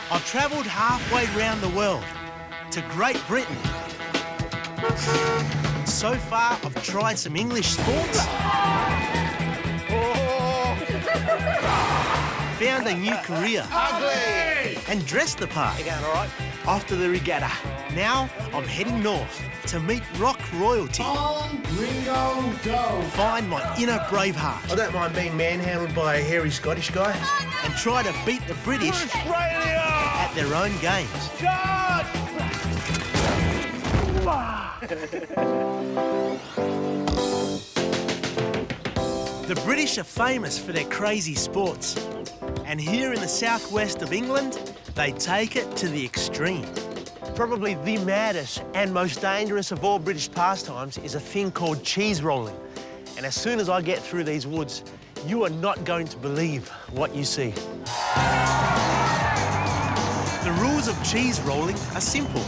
I've travelled halfway round the world to Great Britain. So far, I've tried some English sports, found a new career, and dressed the part. You going all right? After the regatta, now I'm heading north to meet rock royalty. On we go. Find my inner braveheart. I don't mind being manhandled by a hairy Scottish guy. And try to beat the British Australia! at their own games. Charge! The British are famous for their crazy sports. And here in the southwest of England, they take it to the extreme. Probably the maddest and most dangerous of all British pastimes is a thing called cheese rolling. And as soon as I get through these woods, you are not going to believe what you see. The rules of cheese rolling are simple.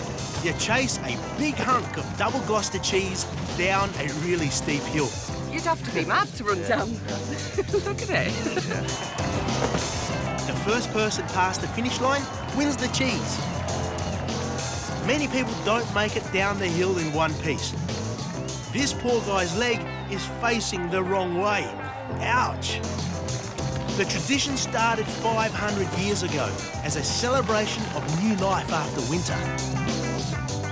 You chase a big hunk of double Gloucester cheese down a really steep hill. You'd have to be mad to run down. Look at it. The first person past the finish line wins the cheese. Many people don't make it down the hill in one piece. This poor guy's leg is facing the wrong way. Ouch! The tradition started 500 years ago as a celebration of new life after winter.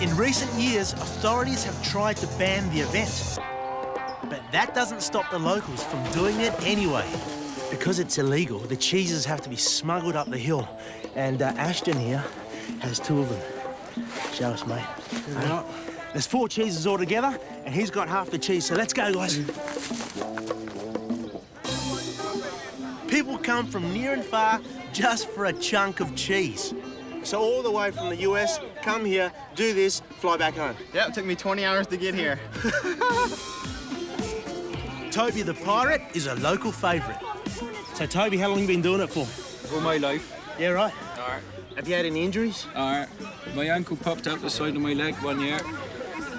In recent years, authorities have tried to ban the event. But that doesn't stop the locals from doing it anyway. Because it's illegal, the cheeses have to be smuggled up the hill. And Ashton here has 2 of them. Show us, mate. There's 4 cheeses altogether, and he's got half the cheese, so let's go, guys. People come from near and far just for a chunk of cheese. So all the way from the US, come here, do this, fly back home. Yeah, it took me 20 hours to get here. Toby the Pirate is a local favourite. So, Toby, how long have you been doing it for? All my life. Yeah, right. All right. Have you had any injuries? All right. My ankle popped out the side of my leg one year.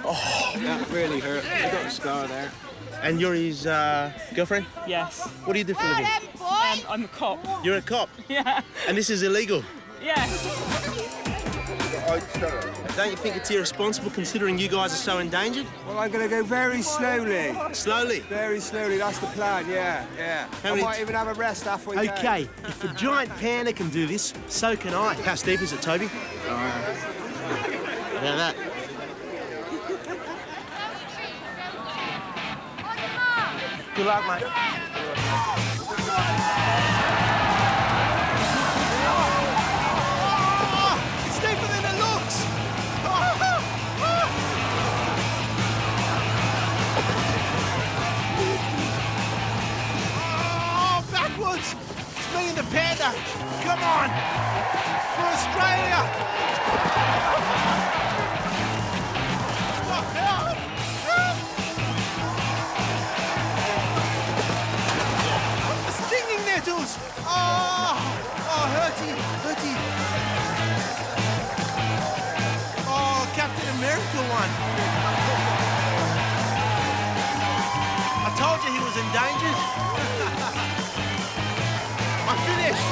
Oh, that really hurt. I got a scar there. And you're his girlfriend? Yes. What do you do for a living? I'm a cop. You're a cop? Yeah. And this is illegal? Yes. Don't you think it's irresponsible considering you guys are so endangered? Well, I'm going to go very slowly. Slowly? Very slowly, that's the plan, yeah. How many... I might even have a rest halfway down. OK, if a giant panda can do this, so can I. How steep is it, Toby? How about that? Good luck, mate. It's me and the panda. Come on. For Australia. The stinging nettles. Oh, hurty. Oh, Captain America one. I told you he was endangered. I finished!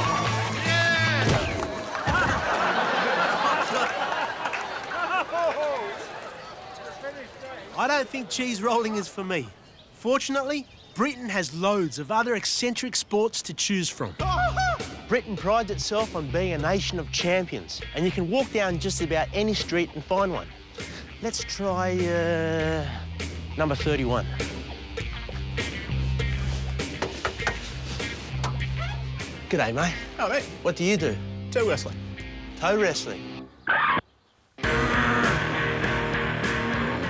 I don't think cheese rolling is for me. Fortunately, Britain has loads of other eccentric sports to choose from. Britain prides itself on being a nation of champions, and you can walk down just about any street and find one. Let's try number 31. G'day, mate. Oh, mate. What do you do? Toe wrestling. Toe wrestling.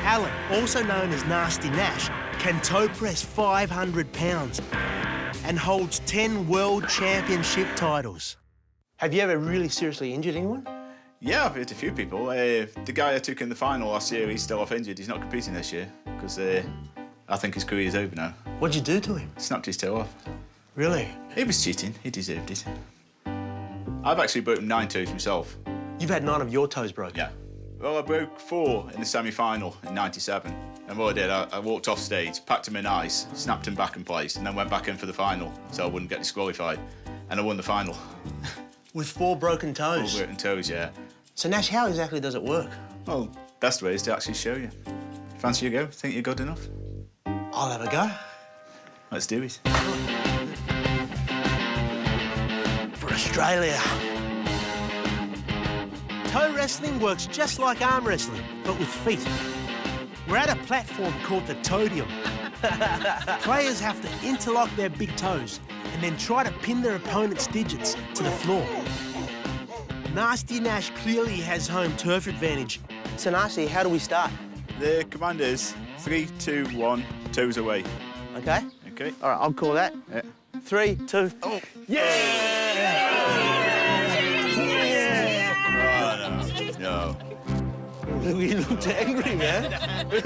Alan, also known as Nasty Nash, can toe press 500 pounds and holds 10 world championship titles. Have you ever really seriously injured anyone? Yeah, I've hit a few people. The guy I took in the final last year, he's still off injured. He's not competing this year because I think his career's over now. What'd you do to him? Snapped his toe off. Really? He was cheating. He deserved it. I've actually broken 9 toes myself. You've had 9 of your toes broken? Yeah. Well, I broke 4 in the semi-final in '97. And what I did, I walked off stage, packed him in ice, snapped him back in place, and then went back in for the final so I wouldn't get disqualified. And I won the final. With 4 broken toes. 4 broken toes, yeah. So, Nash, how exactly does it work? Well, best way is to actually show you. Fancy a go? Think you're good enough? I'll have a go. Let's do it. For Australia. Toe wrestling works just like arm wrestling, but with feet. We're at a platform called the Toadium. Players have to interlock their big toes and then try to pin their opponent's digits to the floor. Nasty Nash clearly has home turf advantage. So, Nasty, how do we start? The command is 3, 2, 1, toes away. Okay? Okay? All right, I'll call that. Yeah. 3, 2... Oh! Yeah! No. You looked angry, man. Look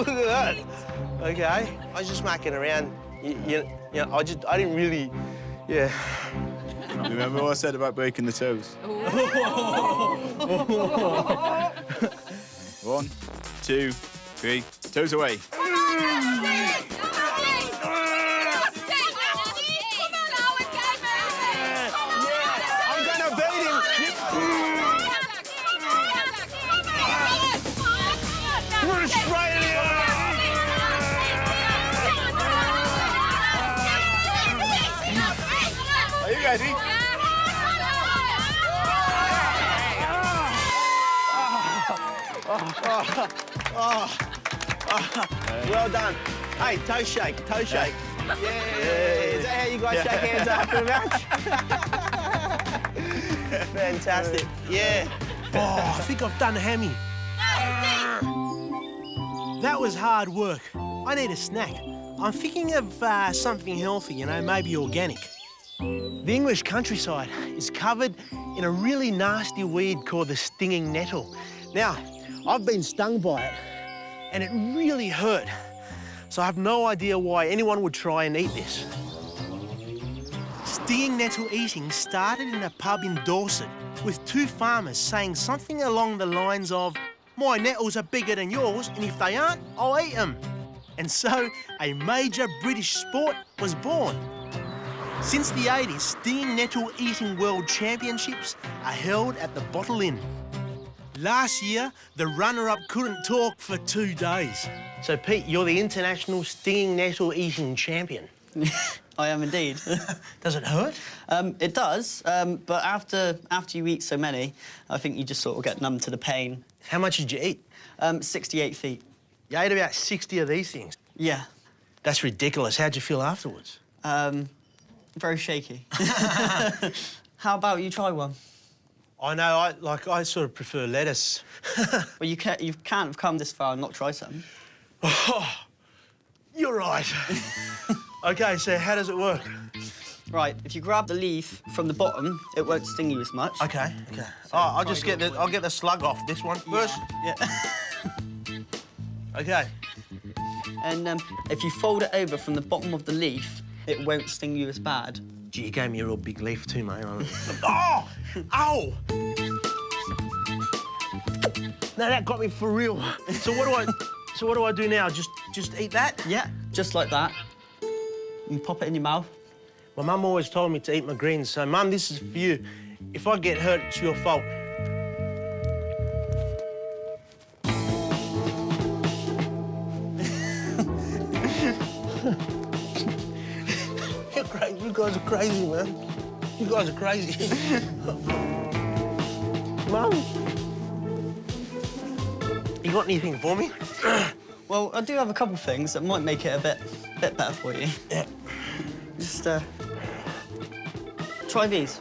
at that. Okay, I was just mucking around. You know, I didn't really, yeah. Remember what I said about breaking the toes? 1, 2, 3, toes away. I'm gonna beat him. We're Australia. Are you ready? Well done. Hey, toe shake, toe shake. Yeah. Is that how you guys shake hands after a match? Fantastic. Yeah. Oh, I think I've done hammy. That was hard work. I need a snack. I'm thinking of something healthy, you know, maybe organic. The English countryside is covered in a really nasty weed called the stinging nettle. Now, I've been stung by it, and it really hurt. So I have no idea why anyone would try and eat this. Stinging nettle eating started in a pub in Dorset with 2 farmers saying something along the lines of, "My nettles are bigger than yours, and if they aren't, I'll eat them." And so a major British sport was born. Since the 80s, stinging nettle eating world championships are held at the Bottle Inn. Last year, the runner-up couldn't talk for 2 days. So, Pete, you're the international stinging nettle eating champion. I am indeed. Does it hurt? It does, but after you eat so many, I think you just sort of get numb to the pain. How much did you eat? 68 feet. You ate about 60 of these things. Yeah. That's ridiculous. How'd you feel afterwards? Very shaky. How about you try one? I know, I sort of prefer lettuce. Well, you can't have come this far and not try some. Oh, you're right. OK, so how does it work? Right, if you grab the leaf from the bottom, it won't sting you as much. OK. So I'll get the slug off this one first. Yeah. OK. And if you fold it over from the bottom of the leaf, it won't sting you as bad. Gee, you gave me a real big leaf too, mate. Oh! Ow! No, that got me for real. So what do I do now? Just eat that? Yeah, just like that. You pop it in your mouth. My mum always told me to eat my greens, so Mum, this is for you. If I get hurt, it's your fault. You guys are crazy, man. You guys are crazy. Mum, you got anything for me? Well, I do have a couple of things that might make it a bit better for you. Yeah. Just try these.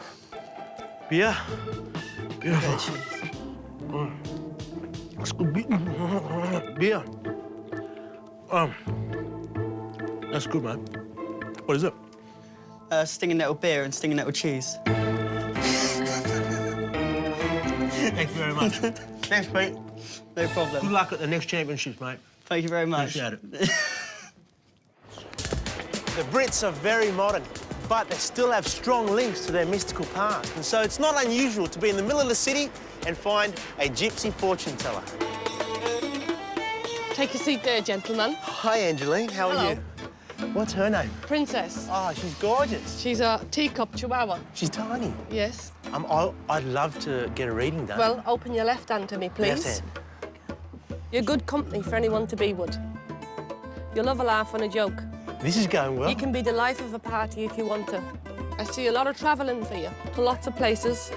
Beer? Beautiful. That's good beer. That's good, man. What is it? Stinging nettle beer and stinging nettle cheese. Thank you very much. Thanks, Pete. No problem. Good luck at the next championships, mate. Thank you very much. Appreciate it. The Brits are very modern, but they still have strong links to their mystical past. And so it's not unusual to be in the middle of the city and find a gypsy fortune teller. Take a seat there, gentlemen. Hi, Angeline. How are Hello. you? What's her name? Princess. Oh, she's gorgeous. She's a teacup chihuahua. She's tiny. Yes. I'd love to get a reading done. Well, open your left hand to me, please. Left hand. You're good company for anyone to be with. You'll love a laugh and a joke. This is going well. You can be the life of a party if you want to. I see a lot of travelling for you, to lots of places.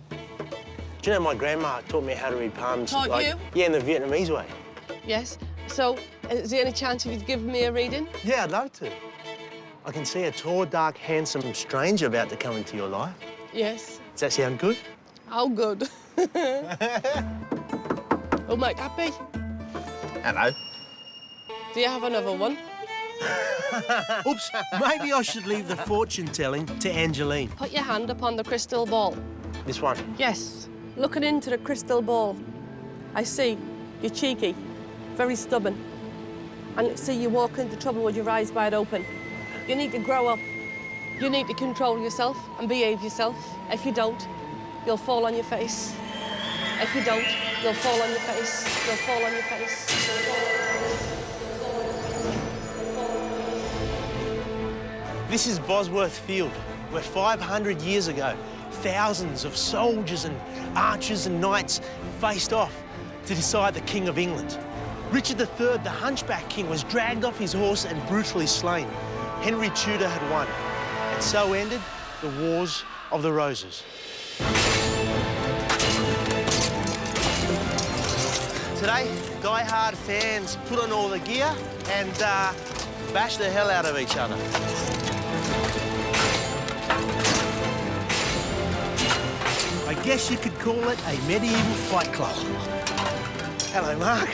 Do you know my grandma taught me how to read palms? Taught you? Yeah, in the Vietnamese way. Yes. So, is there any chance you'd give me a reading? Yeah, I'd love to. I can see a tall, dark, handsome stranger about to come into your life. Yes. Does that sound good? How good? Oh, Mike, happy? Hello. Do you have another one? Oops, maybe I should leave the fortune-telling to Angeline. Put your hand upon the crystal ball. This one? Yes. Looking into the crystal ball, I see you're cheeky, very stubborn. And I see you walk into trouble with your eyes wide open. You need to grow up. You need to control yourself and behave yourself. If you don't, you'll fall on your face. If you don't, you'll fall on your face. You'll fall on your face. You'll fall on your face. This is Bosworth Field, where 500 years ago, thousands of soldiers and archers and knights faced off to decide the King of England. Richard III, the Hunchback King, was dragged off his horse and brutally slain. Henry Tudor had won, and so ended the Wars of the Roses. Today, die-hard fans put on all the gear and bash the hell out of each other. I guess you could call it a medieval fight club. Hello, Mark.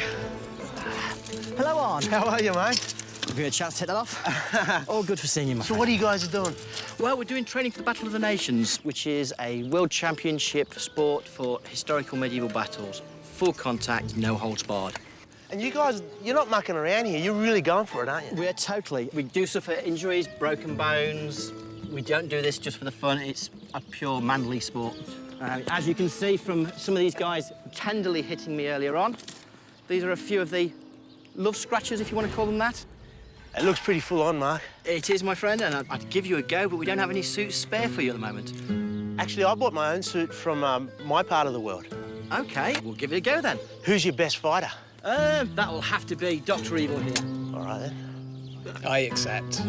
Hello, Arn. How are you, mate? Have you had a chance to hit that off? All good for seeing you, my So friend. what are you guys doing? Well, we're doing training for the Battle of the Nations, which is a world championship sport for historical medieval battles. Full contact, no holds barred. And you guys, you're not mucking around here. You're really going for it, aren't you? We're totally. We do suffer injuries, broken bones. We don't do this just for the fun. It's a pure manly sport. As you can see from some of these guys tenderly hitting me earlier on, these are a few of the love scratches, if you want to call them that. It looks pretty full on, Mark. It is, my friend, and I'd give you a go, but we don't have any suits spare for you at the moment. Actually, I bought my own suit from my part of the world. OK, we'll give it a go then. Who's your best fighter? That will have to be Dr. Evil here. All right, then. I accept.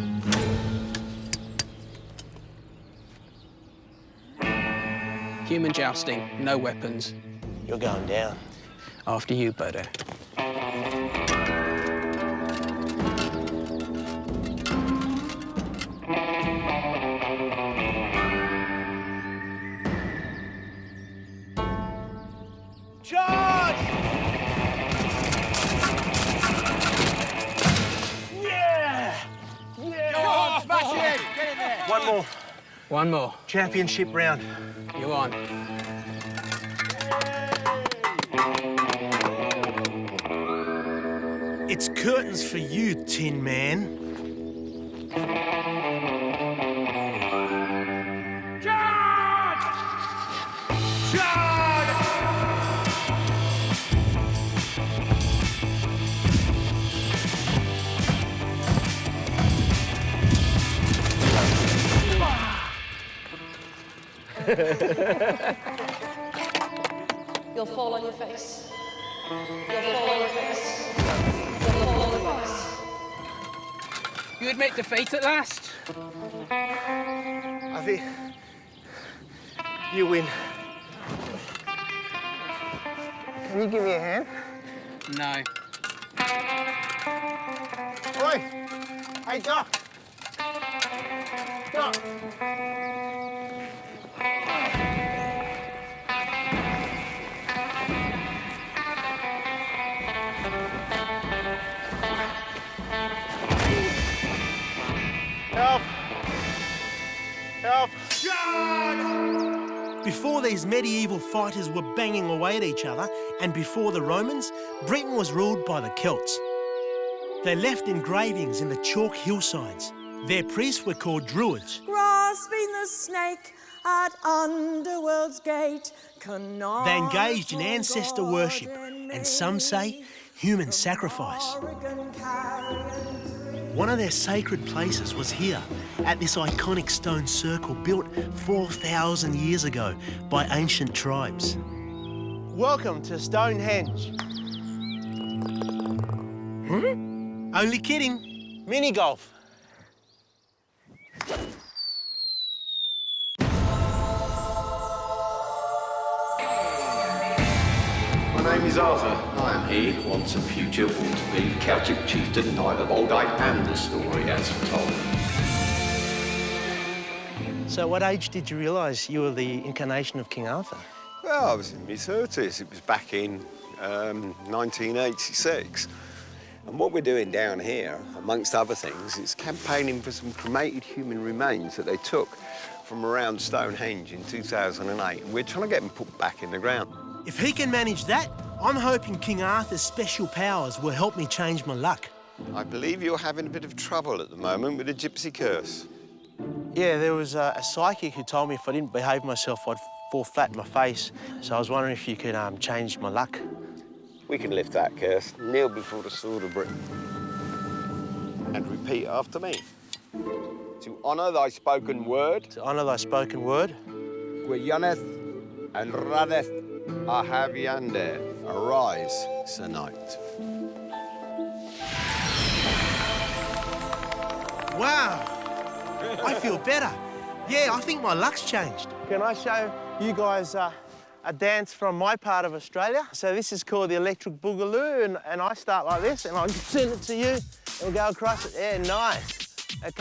Human jousting, no weapons. You're going down. After you, Bodo. Charge! Yeah! Yeah! Go on, smash it! Get in there! One more. One more. Championship round. You on. It's curtains for you, Tin Man. Charge! Charge! You'll fall on your face. You'll fall on your face. You'll fall on your face. You admit defeat at last? I think you win. Can you give me a hand? No. Oi! Hey, Doc! Doc! Help! Help! Before these medieval fighters were banging away at each other, and before the Romans, Britain was ruled by the Celts. They left engravings in the chalk hillsides. Their priests were called Druids. Grasping the snake at underworld's gate. They engaged in ancestor worship, and some say human sacrifice. One of their sacred places was here, at this iconic stone circle built 4,000 years ago by ancient tribes. Welcome to Stonehenge. Only kidding. Mini golf. My name is Arthur. I am he, once a future, born to be the Celtic chieftain, knight of old age, and the story as told. So what age did you realise you were the incarnation of King Arthur? Well, I was in my 30s. It was back in 1986. And what we're doing down here, amongst other things, is campaigning for some cremated human remains that they took from around Stonehenge in 2008. And we're trying to get them put back in the ground. If he can manage that, I'm hoping King Arthur's special powers will help me change my luck. I believe you're having a bit of trouble at the moment with a gypsy curse. Yeah, there was a psychic who told me if I didn't behave myself, I'd fall flat in my face. So I was wondering if you could change my luck. We can lift that curse. Kneel before the sword of Britain. And repeat after me. To honour thy spoken word. To honour thy spoken word. Gwioneth and Radeth Ahaviander. Arise, Sir Knight. Wow, I feel better. Yeah, I think my luck's changed. Can I show you guys a dance from my part of Australia? So this is called the Electric Boogaloo, and I start like this, and I send it to you, and we'll go across it. Yeah, nice. And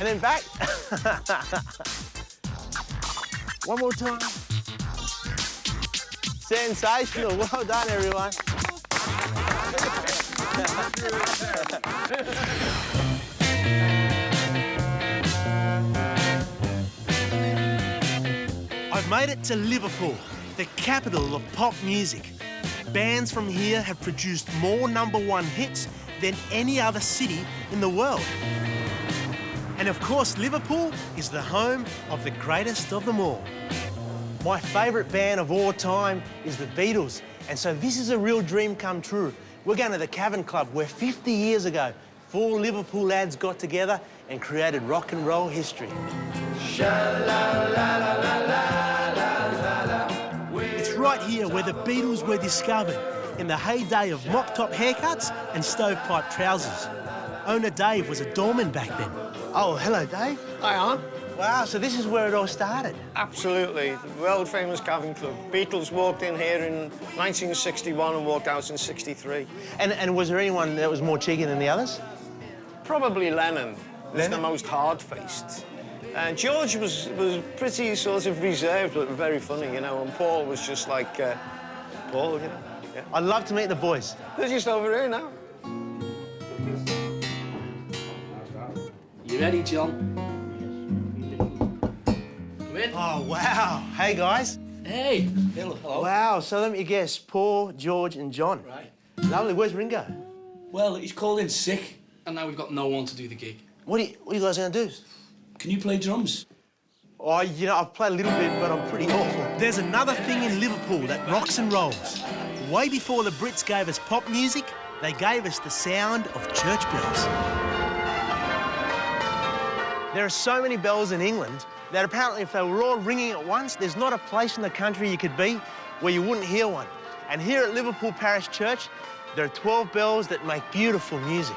then back. One more time. Sensational. Well done, everyone. I've made it to Liverpool, the capital of pop music. Bands from here have produced more #1 hits than any other city in the world. And of course, Liverpool is the home of the greatest of them all. My favourite band of all time is the Beatles, and so this is a real dream come true. We're going to the Cavern Club, where 50 years ago, 4 Liverpool lads got together and created rock and roll history. It's right here where the Beatles were discovered, in the heyday of mop-top haircuts and stovepipe trousers. Owner Dave was a doorman back then. Oh, hello, Dave. Hi, Arn. Wow, so this is where it all started? Absolutely. The world-famous Cavern Club. Beatles walked in here in 1961 and walked out in 63. And was there anyone that was more cheeky than the others? Probably Lennon. Was the most hard-faced. George was pretty sort of reserved, but very funny, you know, and Paul was just like Paul, you know. Yeah. I'd love to meet the boys. They're just over here now. You ready, John? Come in. Oh, wow. Hey, guys. Hey. Hello. Wow, so let me guess, Paul, George and John. Right. Lovely. Where's Ringo? Well, he's called in sick, and now we've got no one to do the gig. What are you guys going to do? Can you play drums? Oh, you know, I've played a little bit, but I'm pretty awful. There's another thing in Liverpool that rocks and rolls. Way before the Brits gave us pop music, they gave us the sound of church bells. There are so many bells in England that apparently if they were all ringing at once, there's not a place in the country you could be where you wouldn't hear one. And here at Liverpool Parish Church, there are 12 bells that make beautiful music.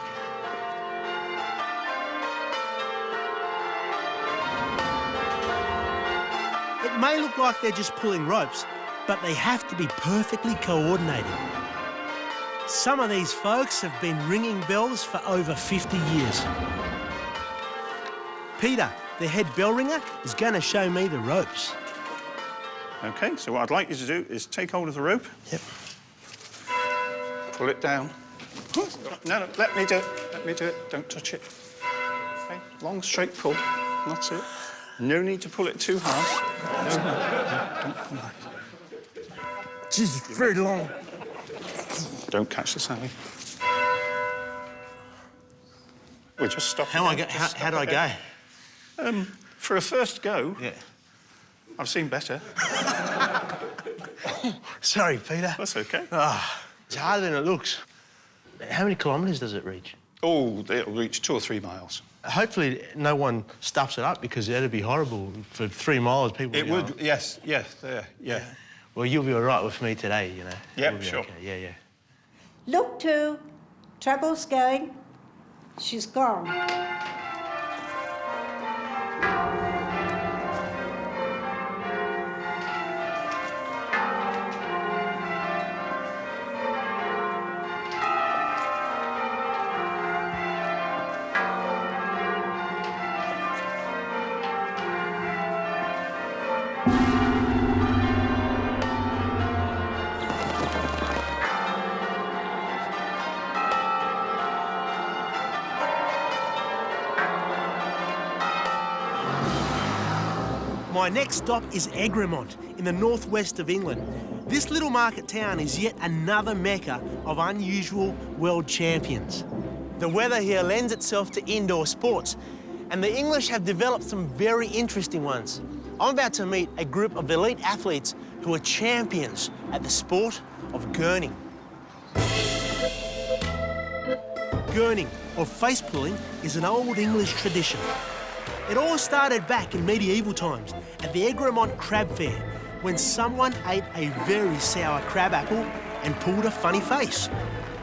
It may look like they're just pulling ropes, but they have to be perfectly coordinated. Some of these folks have been ringing bells for over 50 years. Peter, the head bell ringer, is going to show me the ropes. OK, so what I'd like you to do is take hold of the rope. Yep. Pull it down. No, let me do it. Let me do it. Don't touch it. OK, long, straight pull. That's it. No need to pull it too hard. No, don't pull that. Jesus, it's very long. Don't catch the Sally. We'll just stop. How do I go? For a first go, yeah. I've seen better. Sorry, Peter. That's OK. Oh, it's harder than it looks. How many kilometres does it reach? Oh, it'll reach 2 or 3 miles. Hopefully no one stuffs it up because that'd be horrible for 3 miles. People. It would, yes, yeah. Well, you'll be all right with me today, you know. Yep, sure. Okay. Yeah. Look to, trouble's going. She's gone. My next stop is Egremont in the northwest of England. This little market town is yet another mecca of unusual world champions. The weather here lends itself to indoor sports, and the English have developed some very interesting ones. I'm about to meet a group of elite athletes who are champions at the sport of gurning. Gurning, or face pulling, is an old English tradition. It all started back in medieval times at the Egremont crab fair when someone ate a very sour crab apple and pulled a funny face.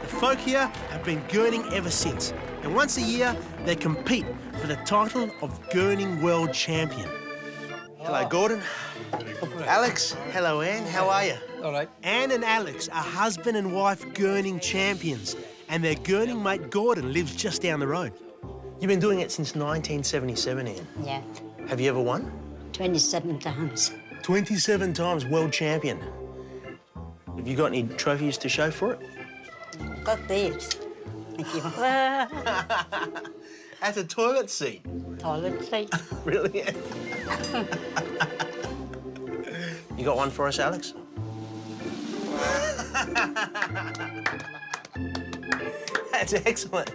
The folk here have been gurning ever since, and once a year they compete for the title of Gurning World Champion. Hello, Gordon. Alex. Hello, Anne. How are you? All right. Anne and Alex are husband and wife gurning champions, and their gurning mate Gordon lives just down the road. You've been doing it since 1977, Anne. Yeah, Have you ever won? 27 times. 27 times world champion. Have you got any trophies to show for it? Got these. Thank you. That's a toilet seat. Toilet seat. Really? You got one for us, Alex? That's excellent.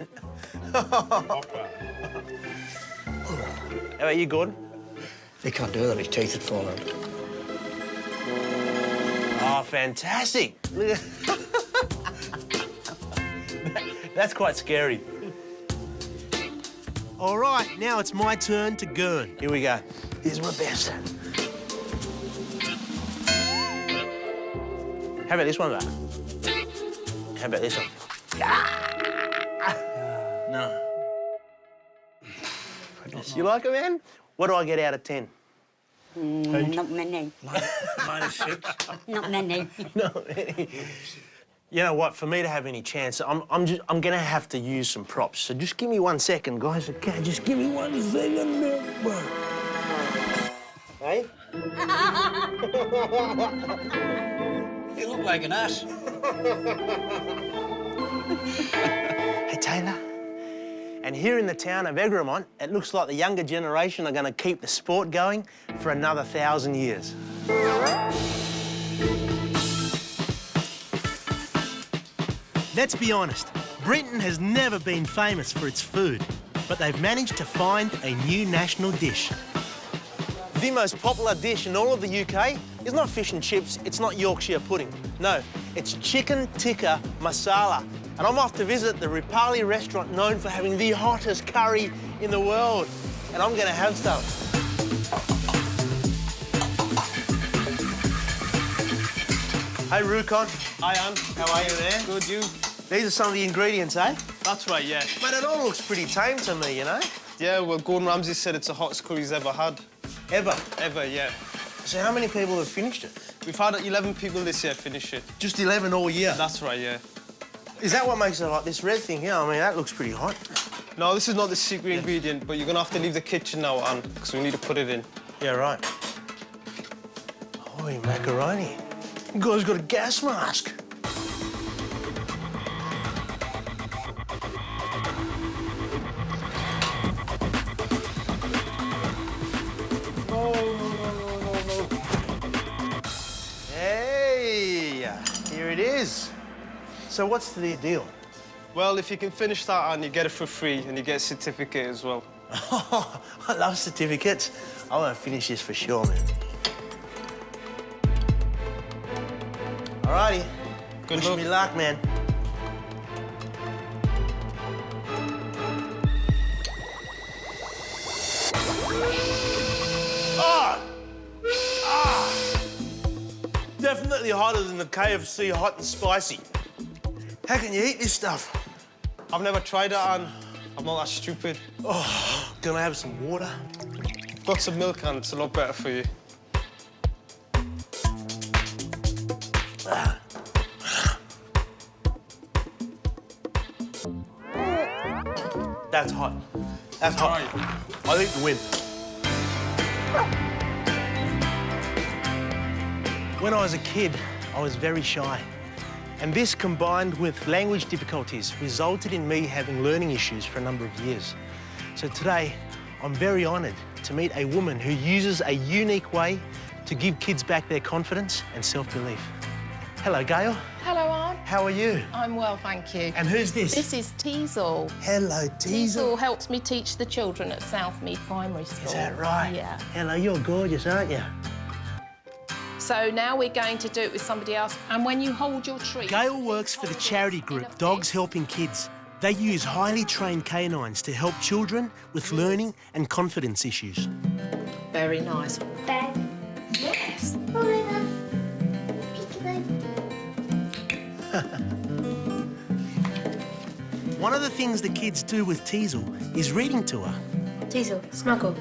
How about you, Gordon? They can't do that, his teeth had fallen. Oh, fantastic. That's quite scary. All right, now it's my turn to gurn. Here we go. Here's my best. How about this one, though? How about this one? No. You like it, man? What do I get out of 10? Not many. -6. Not many. No. You know what? For me to have any chance, I'm gonna have to use some props. So just give me 1 second, guys. Okay, just give me 1 second. Hey? You look like an ass. Hey, Taylor. And here in the town of Egremont, it looks like the younger generation are going to keep the sport going for another 1,000 years. Let's be honest, Britain has never been famous for its food, but they've managed to find a new national dish. The most popular dish in all of the UK is not fish and chips, it's not Yorkshire pudding. No, it's chicken tikka masala. And I'm off to visit the Ripali restaurant known for having the hottest curry in the world. And I'm gonna have some. Hey, Rukon. Hi, Anne. How are you, man? Good, you? These are some of the ingredients, eh? That's right, yeah. Man, it all looks pretty tame to me, you know? Yeah, well, Gordon Ramsay said it's the hottest curry he's ever had. Ever? Ever, yeah. So how many people have finished it? We've had 11 people this year finish it. Just 11 all year? That's right, yeah. Is that what makes it like this red thing here? I mean, that looks pretty hot. No, this is not the secret ingredient, but you're gonna have to leave the kitchen now, Anne, because we need to put it in. Yeah, right. Holy macaroni. You guys got a gas mask. Hey, here it is. So what's the deal? Well, if you can finish that, Anne, you get it for free, and you get a certificate as well. Oh, I love certificates. I want to finish this for sure, man. All righty. Good Wish luck. me luck, man. slightly hotter than the KFC hot and spicy. How can you eat this stuff? I've never tried it, and I'm not that stupid. Oh, can I have some water? Got some milk, and it's a lot better for you. That's hot. That's hot. I think you win. When I was a kid, I was very shy. And this, combined with language difficulties, resulted in me having learning issues for a number of years. So today, I'm very honoured to meet a woman who uses a unique way to give kids back their confidence and self-belief. Hello, Gail. Hello, Aunt. How are you? I'm well, thank you. And who's this? This is Teasel. Hello, Teasel. Teasel helps me teach the children at Southmead Primary School. Is that right? Yeah. Hello, you're gorgeous, aren't you? So now we're going to do it with somebody else. And when you hold your treat... Gail works for the charity group Dogs Helping Kids. They use highly trained canines to help children with learning and confidence issues. Very nice. Bag. Yes. One of the things the kids do with Teasel is reading to her. Teasel, snuggle.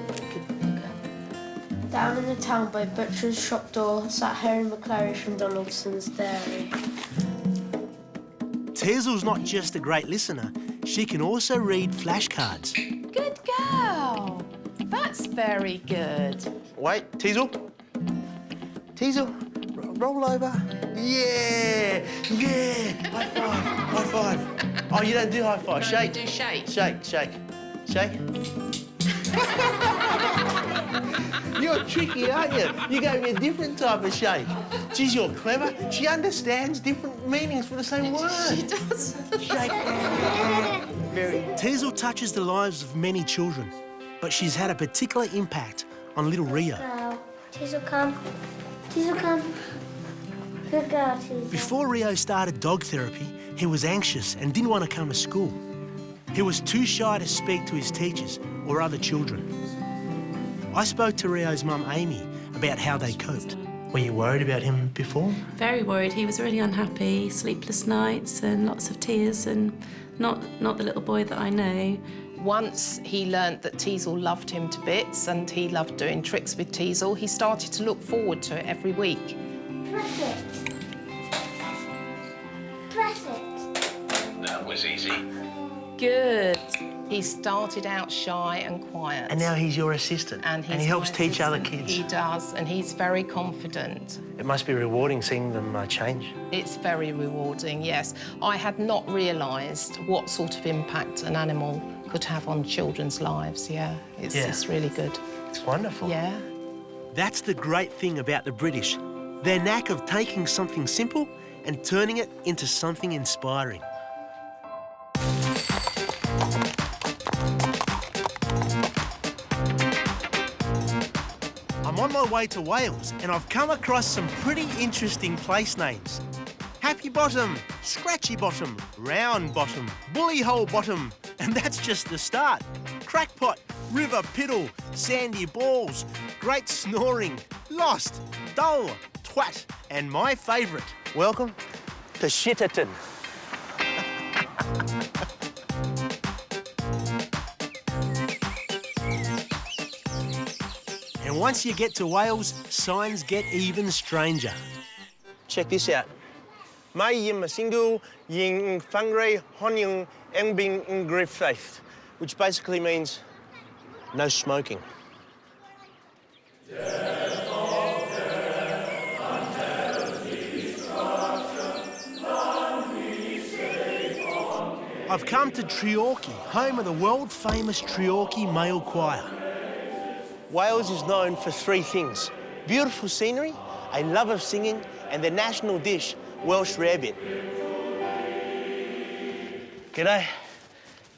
Down in the town by butcher's shop door sat Harry McClary from Donaldson's Dairy. Teasel's not just a great listener, she can also read flashcards. Good girl. That's very good. Wait, Teasel. Teasel, roll over. Yeah, yeah. High five, high five. Oh, you don't do high five. Shake. Do shake. Shake, shake, shake. You're tricky, aren't you? You gave me a different type of shake. Geez, you're clever. She understands different meanings for the same word. She does. Shake. Very. Teasel touches the lives of many children, but she's had a particular impact on little Rio. Teasel, come. Teasel, come. Good girl, Teasel. Before Rio started dog therapy, he was anxious and didn't want to come to school. He was too shy to speak to his teachers or other children. I spoke to Rio's mum, Amy, about how they coped. Were you worried about him before? Very worried. He was really unhappy, sleepless nights and lots of tears, and not the little boy that I know. Once he learnt that Teasel loved him to bits and he loved doing tricks with Teasel, he started to look forward to it every week. Press it. Press it. That was easy. Good. He started out shy and quiet. And now he's your assistant. And he helps teach other kids. He does, and he's very confident. It must be rewarding seeing them change. It's very rewarding, yes. I had not realised what sort of impact an animal could have on children's lives, yeah. It's really good. It's wonderful. Yeah. That's the great thing about the British. Their knack of taking something simple and turning it into something inspiring. I'm on my way to Wales and I've come across some pretty interesting place names. Happy Bottom, Scratchy Bottom, Round Bottom, Bully Hole Bottom, and that's just the start. Crackpot, River Piddle, Sandy Balls, Great Snoring, Lost, Dull, Twat, and my favourite. Welcome to Shitterton. And once you get to Wales, signs get even stranger. Check this out. Mai yim single yin fangre honyung engbing ingrifaith, which basically means no smoking. I've come to Treorchy, home of the world-famous Treorchy Male Choir. Wales is known for three things: beautiful scenery, a love of singing, and the national dish, Welsh rarebit. G'day.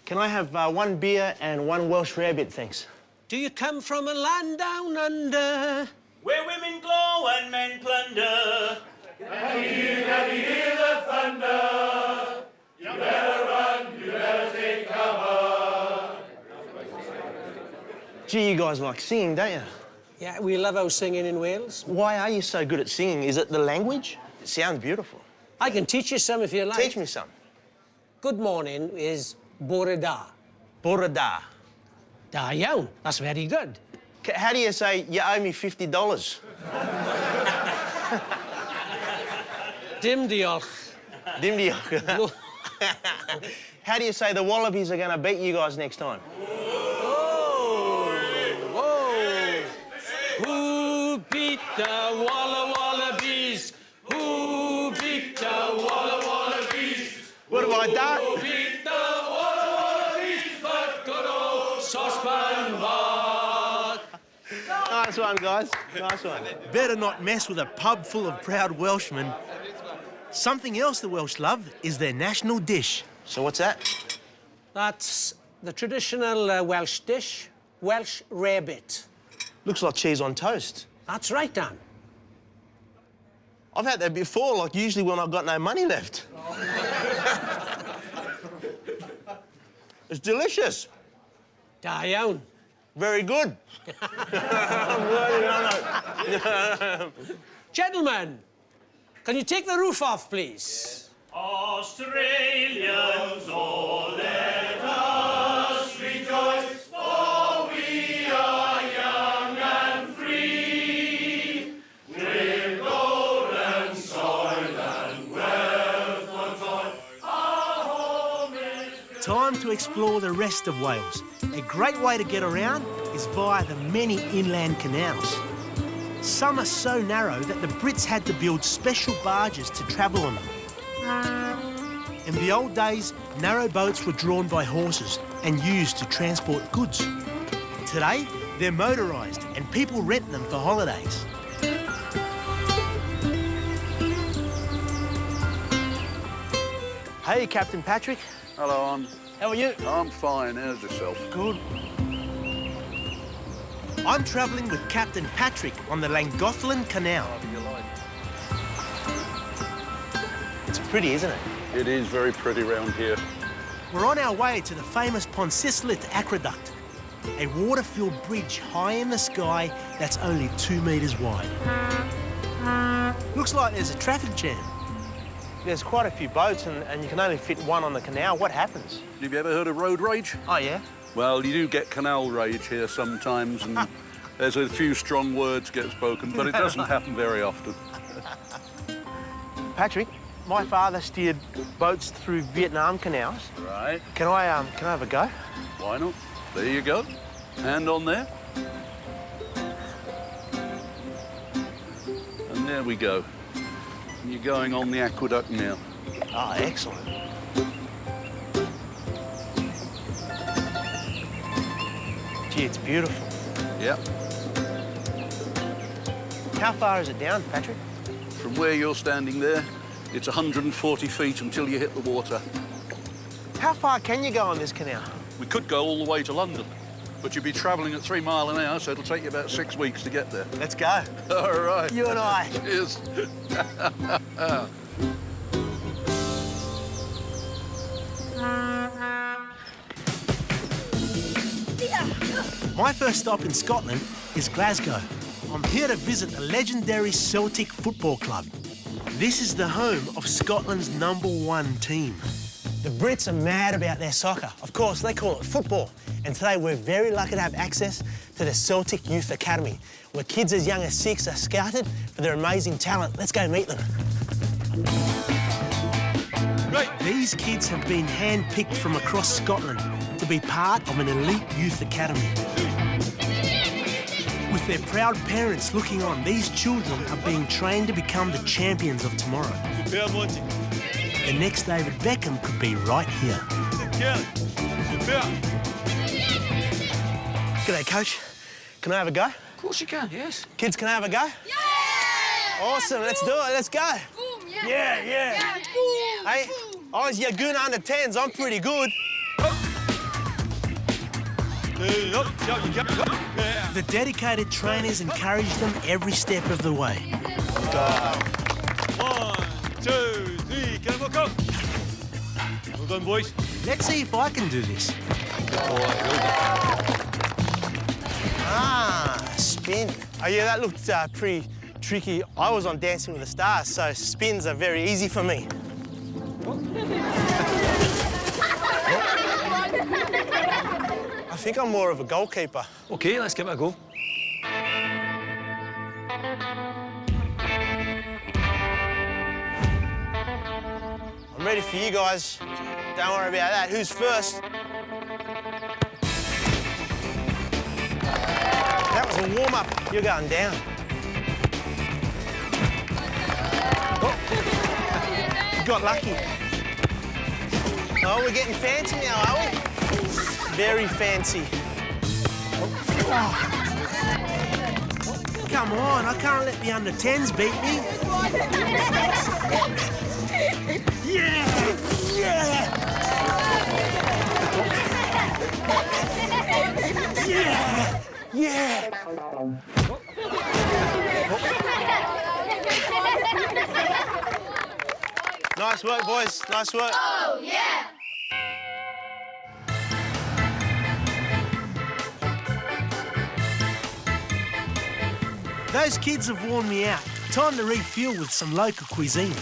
Can I have one beer and one Welsh rarebit, thanks? Do you come from a land down under? Where women glow and men plunder. Can you hear the thunder? You better run, you better take cover. Gee, you guys like singing, don't you? Yeah, we love our singing in Wales. Why are you so good at singing? Is it the language? It sounds beautiful. I can teach you some if you like. Teach me some. Good morning is bore da. Bore da. Da iawn. That's very good. How do you say, you owe me $50? Dim diolch. Dim diolch. How do you say the Wallabies are going to beat you guys next time? Who beat the Walla Wallabies? Who beat the Walla Wallabies? What have I done? Who beat the Walla Wallabies? But good old saucepan pot. Nice one, guys. Nice one. Better not mess with a pub full of proud Welshmen. Something else the Welsh love is their national dish. So what's that? That's the traditional Welsh dish, Welsh rarebit. Looks like cheese on toast. That's right, Dan. I've had that before, like usually when I've got no money left. It's delicious. Da iawn. Very good. Gentlemen, can you take the roof off, please? Australians, oh, let us rejoice, for we are young and free, with gold and soil and wealth untold. Our home is... Time to explore the rest of Wales. A great way to get around is via the many inland canals. Some are so narrow that the Brits had to build special barges to travel on them. In the old days, narrow boats were drawn by horses and used to transport goods. Today, they're motorised and people rent them for holidays. Hey, Captain Patrick. Hello, Anne. How are you? I'm fine. How's yourself? Good. I'm travelling with Captain Patrick on the Llangollen Canal. It's pretty, isn't it? It is very pretty round here. We're on our way to the famous Pontcysyllte Aqueduct, a water-filled bridge high in the sky that's only 2 metres wide. Looks like there's a traffic jam. There's quite a few boats and you can only fit one on the canal. What happens? Have you ever heard of road rage? Oh, yeah? Well, you do get canal rage here sometimes, and there's a few strong words get spoken, but it doesn't happen very often. Patrick, my father steered boats through Vietnam canals. Right. Can I have a go? Why not? There you go. Hand on there. And there we go. You're going on the aqueduct now. Oh, excellent. Gee, it's beautiful. Yep. How far is it down, Patrick? From where you're standing there, it's 140 feet until you hit the water. How far can you go on this canal? We could go all the way to London, but you'd be travelling at 3 miles an hour, so it'll take you about 6 weeks to get there. Let's go. All right. You and I. Cheers. My first stop in Scotland is Glasgow. I'm here to visit the legendary Celtic Football Club. This is the home of Scotland's #1 team. The Brits are mad about their soccer. Of course, they call it football. And today we're very lucky to have access to the Celtic Youth Academy, where kids as young as 6 are scouted for their amazing talent. Let's go meet them. These kids have been hand-picked from across Scotland to be part of an elite youth academy. With their proud parents looking on, these children are being trained to become the champions of tomorrow. The next David Beckham could be right here. G'day, Coach. Can I have a go? Of course you can, yes. Kids, can I have a go? Yeah! Awesome, let's do it, let's go. Yeah. Hey, I was your goon under 10s, I'm pretty good. The dedicated trainers encourage them every step of the way. 1, 2, 3, get them up. Well done, boys. Let's see if I can do this. Ah, spin. Oh, yeah, that looked tricky. I was on Dancing with the Stars, so spins are very easy for me. I think I'm more of a goalkeeper. OK, let's give it a go. I'm ready for you guys. Don't worry about that. Who's first? That was a warm-up. You're going down. Oh. You got lucky. Oh, we're getting fancy now, are we? Very fancy. Oh. Come on, I can't let the under-10s beat me. Yeah! Yeah! Yeah! Yeah! Nice work, boys. Nice work. Oh, yeah! Those kids have worn me out. Time to refuel with some local cuisine.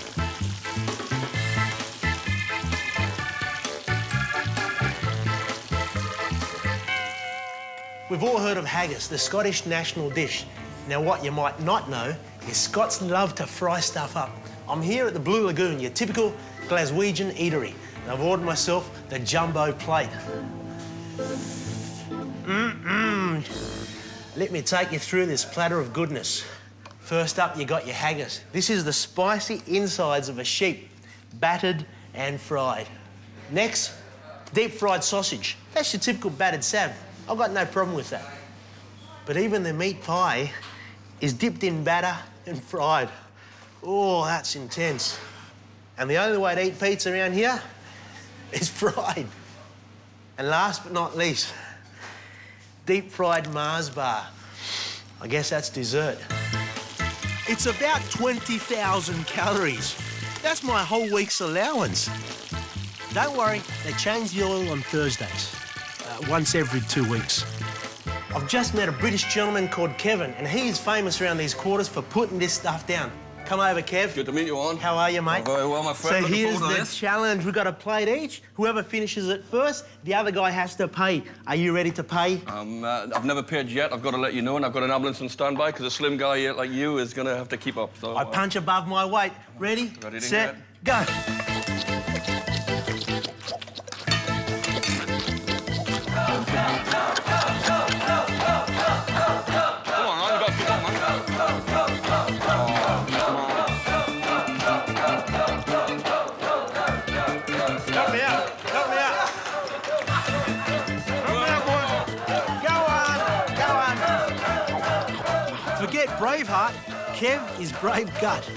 We've all heard of haggis, the Scottish national dish. Now, what you might not know is Scots love to fry stuff up. I'm here at the Blue Lagoon, your typical Glaswegian eatery, and I've ordered myself the jumbo plate. Let me take you through this platter of goodness. First up, you got your haggis. This is the spicy insides of a sheep, battered and fried. Next, deep-fried sausage. That's your typical battered sav. I've got no problem with that. But even the meat pie is dipped in batter and fried. Oh, that's intense. And the only way to eat pizza around here is fried. And last but not least, deep-fried Mars bar. I guess that's dessert. It's about 20,000 calories. That's my whole week's allowance. Don't worry, they change the oil on Thursdays. Once every 2 weeks. I've just met a British gentleman called Kevin, and he is famous around these quarters for putting this stuff down. Come over, Kev. Good to meet you, Owen. How are you, mate? Oh, very well, my friend. So Looking here's forward to the this. challenge. We've got a plate each. Whoever finishes it first, the other guy has to pay. Are you ready to pay? I've never paid yet. I've got to let you know, and I've got an ambulance on standby because a slim guy like you is going to have to keep up. So I punch above my weight. Ready, Ready to set, get. go. Help me out. Help me out. Help me out, boy. Go on. Go on. Forget Braveheart, Kev is Brave Gut.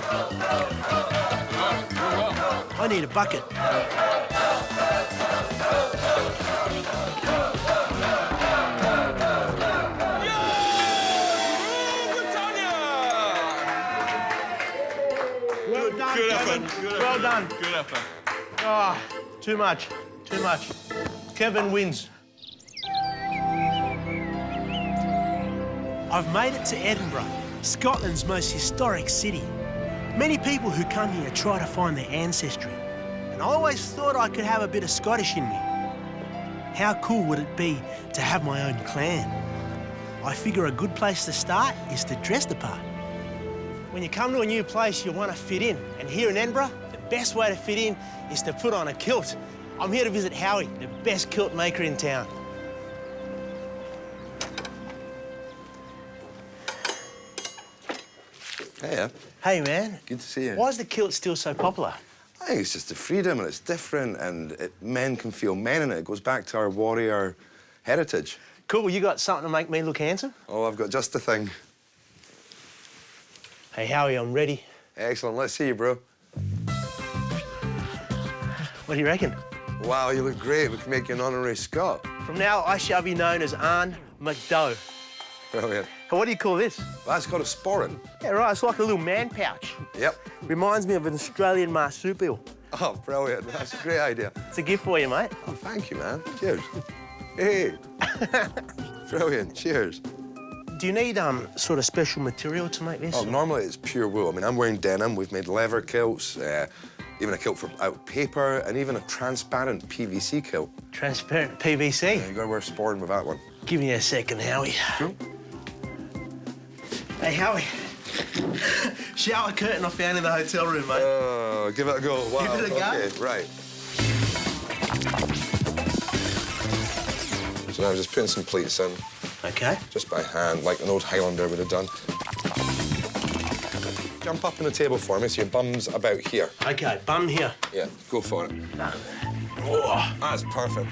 I need a bucket. Well done, Good Kevin. effort. Good Well effort. done. Good effort. Oh, too much. Too much. Kevin wins. I've made it to Edinburgh, Scotland's most historic city. Many people who come here try to find their ancestry, and I always thought I could have a bit of Scottish in me. How cool would it be to have my own clan? I figure a good place to start is to dress the part. When you come to a new place, you want to fit in. And here in Edinburgh, the best way to fit in is to put on a kilt. I'm here to visit Howie, the best kilt maker in town. Hey, Hey, man. good to see you. Why is the kilt still so popular? I think it's just the freedom and it's different and men can feel men in it. It goes back to our warrior heritage. Cool, you got something to make me look handsome? Oh, I've got just the thing. Hey, Howie, I'm ready. Excellent, let's see you, bro. What do you reckon? Wow, you look great. We can make you an honorary Scot. From now, I shall be known as Anh Do. Brilliant. And what do you call this? That's called a sporran. Yeah, right, it's like a little man pouch. Yep. Reminds me of an Australian marsupial. Oh, brilliant. That's a great idea. It's a gift for you, mate. Oh, thank you, man. Cheers. Hey. Brilliant. Cheers. Do you need sort of special material to make this? Oh, normally it's pure wool. I mean, I'm wearing denim. We've made leather kilts, even a kilt out of paper, and even a transparent PVC kilt. Transparent PVC? Yeah, you gotta wear sporting with that one. Give me a second, Howie. Sure. Hey, Howie. Shower curtain I found in the hotel room, mate. Oh, give it a go. Wow. Give it a go. Okay, right. So now I'm just putting some pleats in. Okay. Just by hand, like an old Highlander would have done. Jump up on the table for me, so your bum's about here. Okay, bum here. Yeah, go for it. Oh, that's perfect.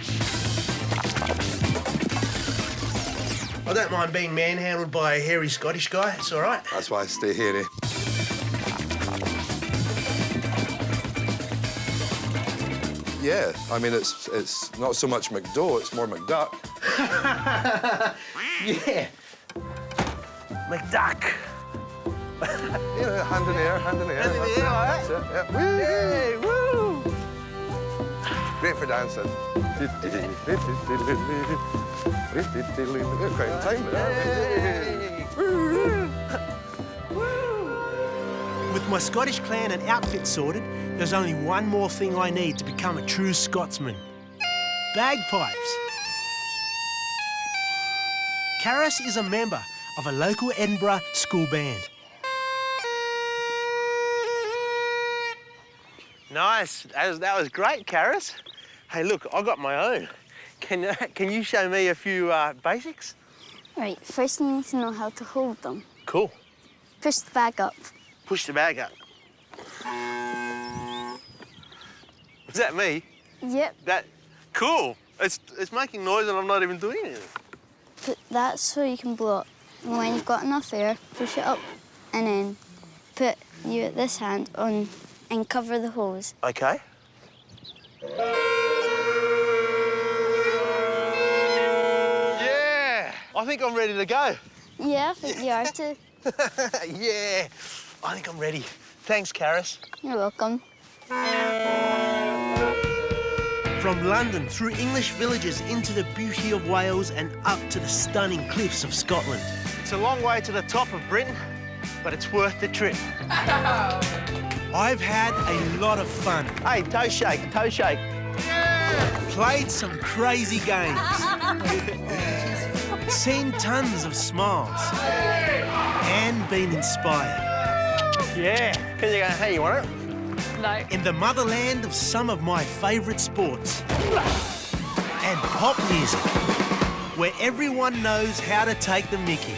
I don't mind being manhandled by a hairy Scottish guy. It's all right. That's why I stay hairy. Yeah, I mean, it's not so much McDo, it's more McDuck. Yeah. McDuck. Yeah, hand in the air, hand in the air. Hand in the air, all right. That's it, yeah. Yay, woo! Great for dancing. Quite in time, With my Scottish clan and outfit sorted, there's only one more thing I need to become a true Scotsman. Bagpipes. Karis is a member of a local Edinburgh school band. Nice. That was great, Karis. Hey, look, I got my own. Can you show me a few basics? Right, first you need to know how to hold them. Cool. Push the bag up. Push the bag up. Is that me? Yep. Cool. It's making noise and I'm not even doing anything. Put that so you can blow up. And when you've got enough air, push it up and then put this hand on and cover the hose. Okay. Yeah! I think I'm ready to go. Yeah, I think you are too. Yeah, I think I'm ready. Thanks, Karis. You're welcome. From London, through English villages, into the beauty of Wales and up to the stunning cliffs of Scotland. It's a long way to the top of Britain, but it's worth the trip. I've had a lot of fun. Hey, toe shake, toe shake. Yeah! Played some crazy games. Seen tons of smiles. And been inspired. Yeah. Can you go, hey, you want it? No. In the motherland of some of my favourite sports. And pop music, where everyone knows how to take the mickey.